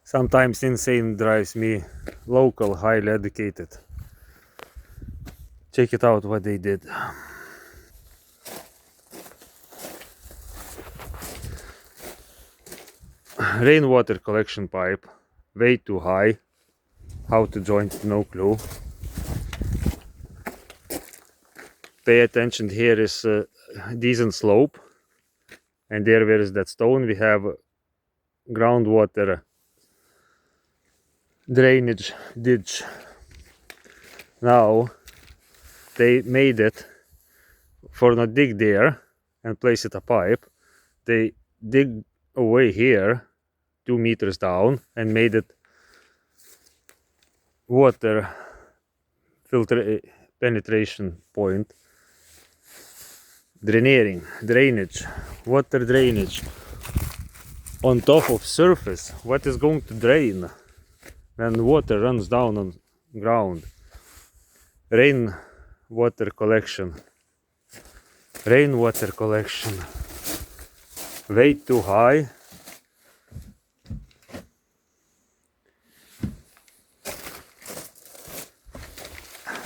Sometimes insane drives me local, highly educated. Check it out what they did. Rainwater collection pipe, way too high. How to joint, no clue. Pay attention, here is a decent slope. And there where is that stone, we have groundwater drainage ditch. Now they made it for not dig there and place it a pipe. They dig away here 2 meters down and made it water filter penetration point. Drainage, water drainage on top of surface. What is going to drain when water runs down on ground? Rainwater collection, way too high.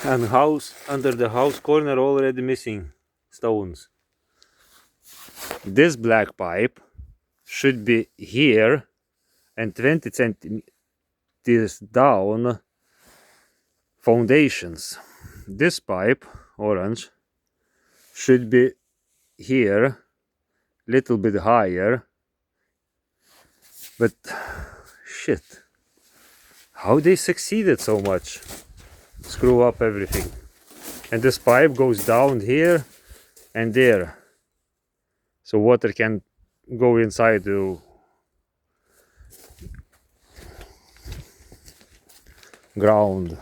And house, under the house corner, already missing stones. This black pipe should be here and 20 centimeters down foundations. This pipe, orange, should be here, little bit higher. But shit, how they succeeded so much? Screw up everything. And this pipe goes down here and there, so water can go inside the ground.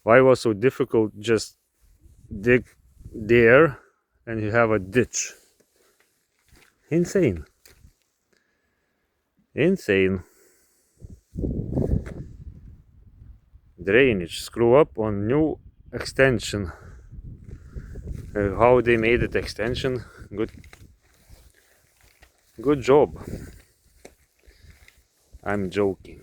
Why was so difficult? Just dig there and you have a ditch. Insane. Drainage, screw up on new extension. How they made it extension, good job. I'm joking.